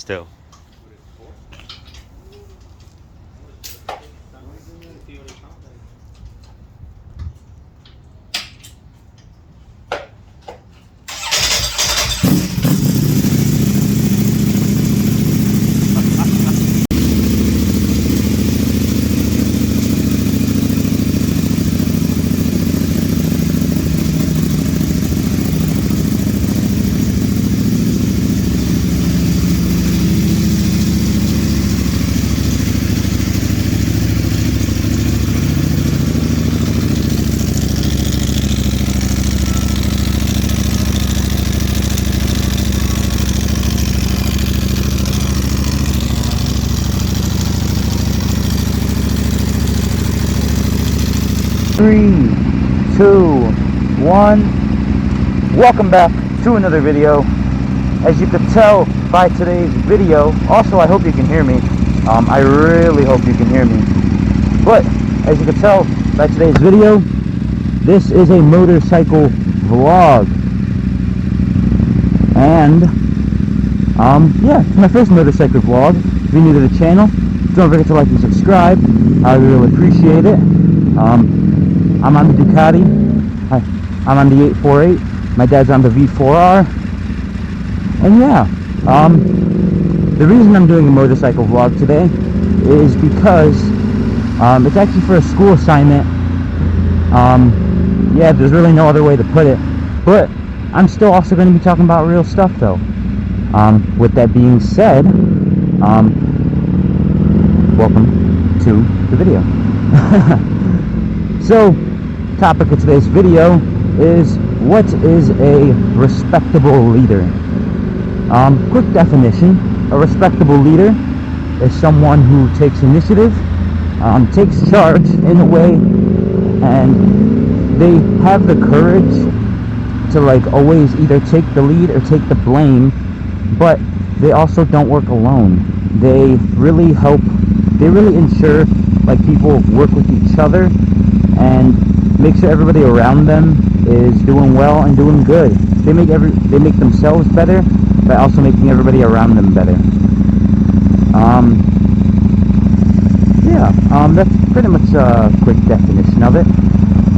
still. Three, two, one. Welcome back to another video. As you can tell by today's video, also I hope you can hear me. I really hope you can hear me. But as you can tell by today's video, this is a motorcycle vlog. And yeah, it's my first motorcycle vlog. If you're new to the channel, don't forget to like and subscribe. I really appreciate it. I'm on the Ducati. I'm on the 848. My dad's on the V4R. And yeah, the reason I'm doing a motorcycle vlog today is because it's actually for a school assignment. Yeah, there's really no other way to put it. But I'm still also going to be talking about real stuff though. With that being said, welcome to the video. So, topic of today's video is, what is a respectable leader? Quick definition: a respectable leader is someone who takes initiative, takes charge in a way, and they have the courage to like always either take the lead or take the blame, but they also don't work alone. They really help, they really ensure like people work with each other and make sure everybody around them is doing well and doing good. They make themselves better by also making everybody around them better. That's pretty much a quick definition of it.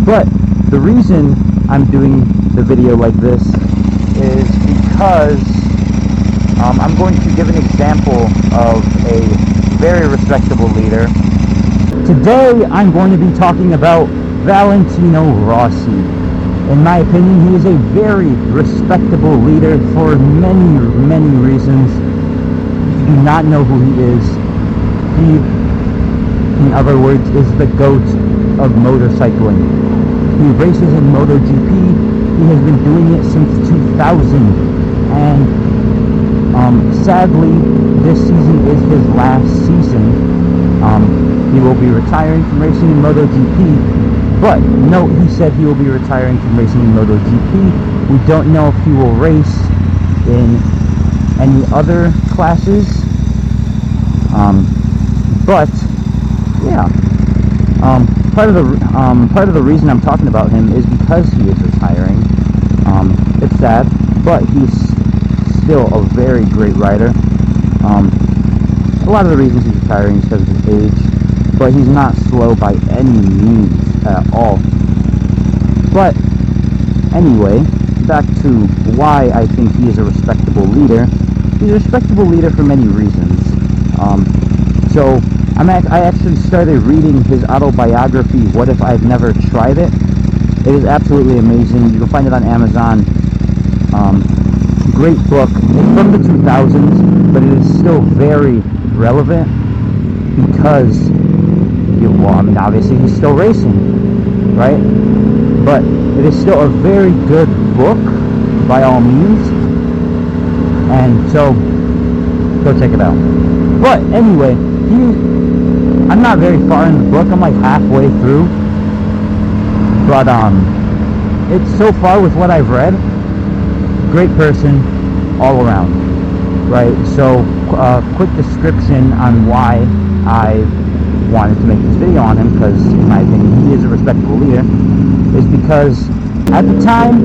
But the reason I'm doing the video like this is because I'm going to give an example of a very respectable leader. Today I'm going to be talking about Valentino Rossi. In my opinion, he is a very respectable leader for many, many reasons. If you do not know who he is, he, in other words, is the GOAT of motorcycling. He races in MotoGP. He has been doing it since 2000, and sadly, this season is his last season. He will be retiring from racing in MotoGP, but note, he said he will be retiring from racing in MotoGP. We don't know if he will race in any other classes, but yeah, part of the reason I'm talking about him is because he is retiring. It's sad, but he's still a very great rider. A lot of the reasons he's retiring is because of his age, but he's not slow by any means at all. But anyway, back to why I think he is a respectable leader. He's a respectable leader for many reasons. So I actually started reading his autobiography, What If I've Never Tried It? It is absolutely amazing. You can find it on Amazon. Great book. It's from the 2000s, but it is still very relevant because, well, I mean, obviously he's still racing, right? But it is still a very good book by all means, and so go check it out. But anyway, I'm not very far in the book. I'm like halfway through, but it's so far with what I've read, great person all around, right? So quick description on why I wanted to make this video on him, because in my opinion he is a respectable leader, is because at the time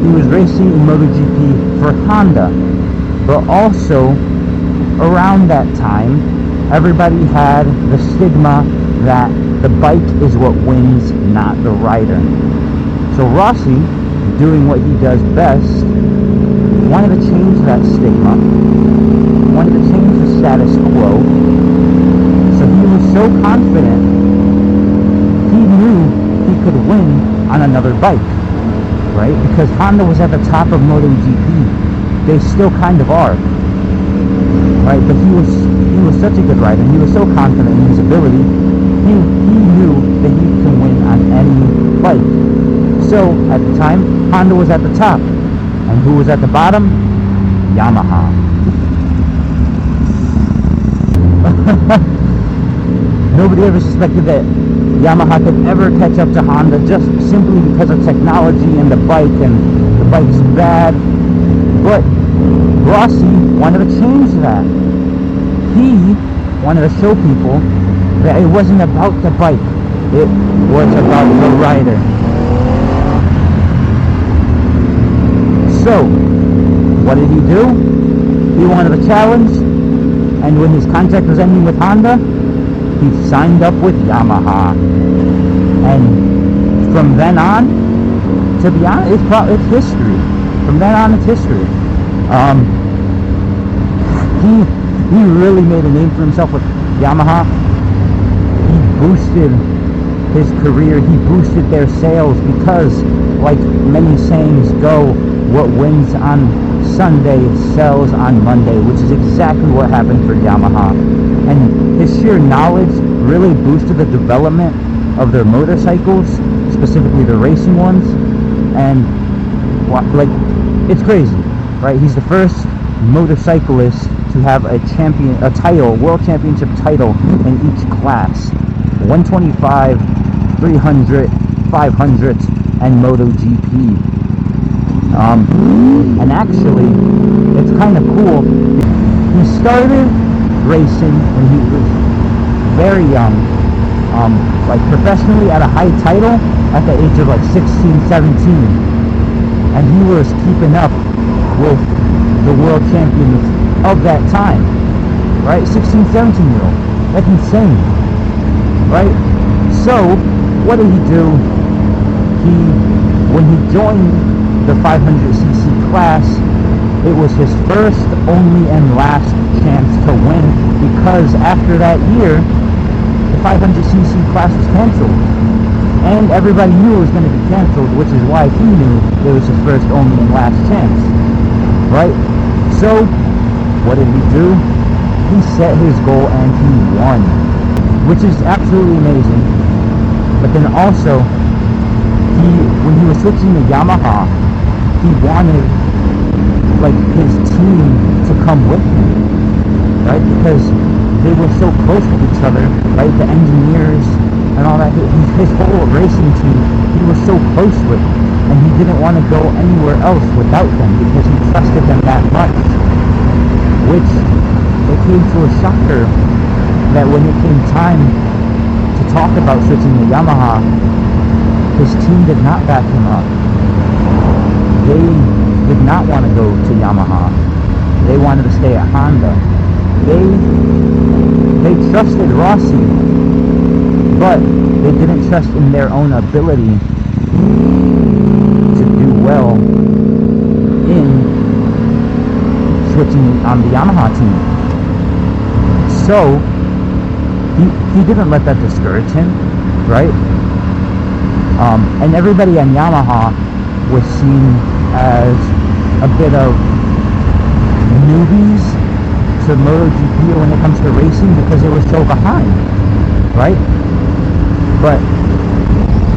he was racing in MotoGP for Honda, but also around that time, everybody had the stigma that the bike is what wins, not the rider. So Rossi, doing what he does best, wanted to change that stigma, wanted to change the status quo. So he was so confident, he knew he could win on another bike, right? Because Honda was at the top of MotoGP. They still kind of are, right? But he was such a good rider, and he was so confident in his ability, he knew that he can win on any bike. So at the time, Honda was at the top, and who was at the bottom? Yamaha. Nobody ever suspected that Yamaha could ever catch up to Honda just simply because of technology and the bike, and the bike's bad. But Rossi wanted to change that. He wanted to show people that it wasn't about the bike, it was about the rider. So, what did he do? He wanted a challenge, and when his contract was ending with Honda, he signed up with Yamaha. And from then on, to be honest, it's history. From then on, it's history. He really made a name for himself with Yamaha. He boosted his career, he boosted their sales, because, like many sayings go, what wins on Sunday sells on Monday, which is exactly what happened for Yamaha. And his sheer knowledge really boosted the development of their motorcycles, specifically the racing ones. And like, it's crazy, right? He's the first motorcyclist to have a world championship title in each class: 125, 300, 500, and MotoGP. And actually, it's kind of cool. He started racing when he was very young, like professionally at a high title at the age of like 16, 17. And he was keeping up with the world champions of that time, right? 16, 17-year-old. That's insane, right? So, what did he do? When he joined the 500cc class, it was his first, only, and last chance to win, because after that year, the 500cc class was canceled. And everybody knew it was going to be canceled, which is why he knew it was his first, only, and last chance, right? So, what did he do? He set his goal and he won, which is absolutely amazing. But then also, when he was switching to Yamaha, he wanted, like, his team to come with him, right? Because they were so close with each other, right? The engineers and all that. His whole racing team, he was so close with, and he didn't want to go anywhere else without them because he trusted them that much. Which, it came to a shocker that when it came time to talk about switching to Yamaha, his team did not back him up. They did not want to go to Yamaha. They wanted to stay at Honda. They trusted Rossi, but they didn't trust in their own ability to do well in switching on the Yamaha team. So he didn't let that discourage him, right? And everybody on Yamaha was seen as a bit of newbies to MotoGP when it comes to racing because they were so behind, right? But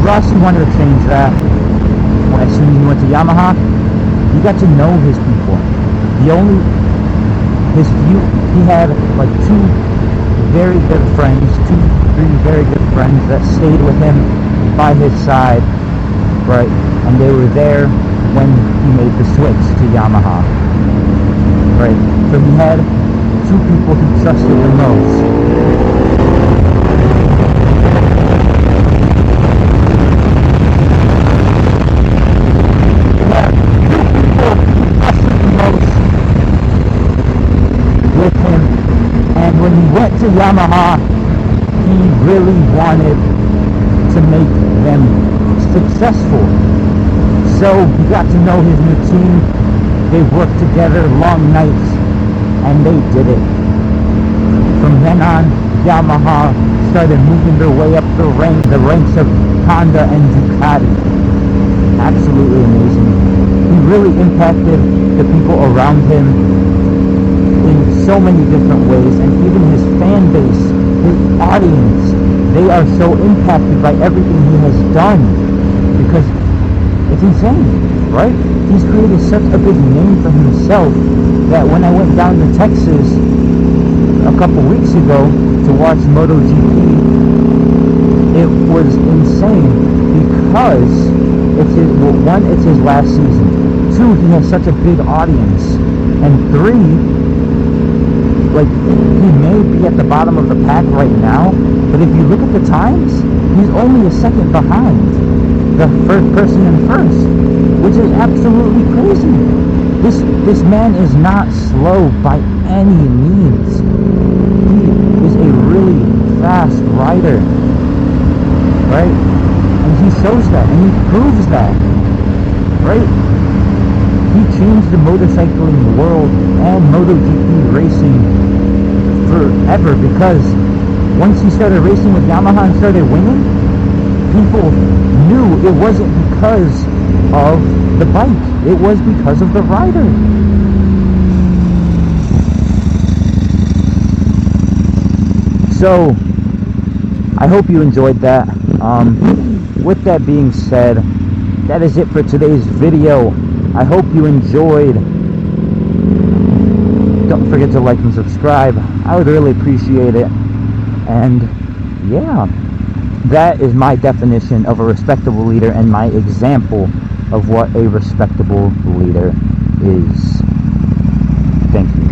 Rossi wanted to change that. As soon as he went to Yamaha, he got to know his people. He had like two very good friends, three very good friends that stayed with him by his side, right? And they were there when he made the switch to Yamaha, right? So he had two people he trusted the most. With him when he went to Yamaha, he really wanted to make them successful. So he got to know his new team. They worked together long nights, and they did it. From then on, Yamaha started moving their way up the ranks of Honda and Ducati. Absolutely amazing. He really impacted the people around him in so many different ways, and even his fan base, his audience, they are so impacted by everything he has done, because it's insane, right? He's created such a big name for himself that when I went down to Texas a couple weeks ago to watch MotoGP, it was insane because it's his, well, one, it's his last season. Two, he has such a big audience. And three, like, he may be at the bottom of the pack right now, but if you look at the times, he's only a second behind the first person in first, which is absolutely crazy. This man is not slow by any means. He is a really fast rider, right? And he shows that, and he proves that, right? He changed the motorcycling world and MotoGP racing forever, because once he started racing with Yamaha and started winning, people knew it wasn't because of the bike, it was because of the rider. So I hope you enjoyed that. With that being said, that is it for today's video. I hope you enjoyed. Don't forget to like and subscribe. I would really appreciate it. And yeah, that is my definition of a respectable leader and my example of what a respectable leader is. Thank you.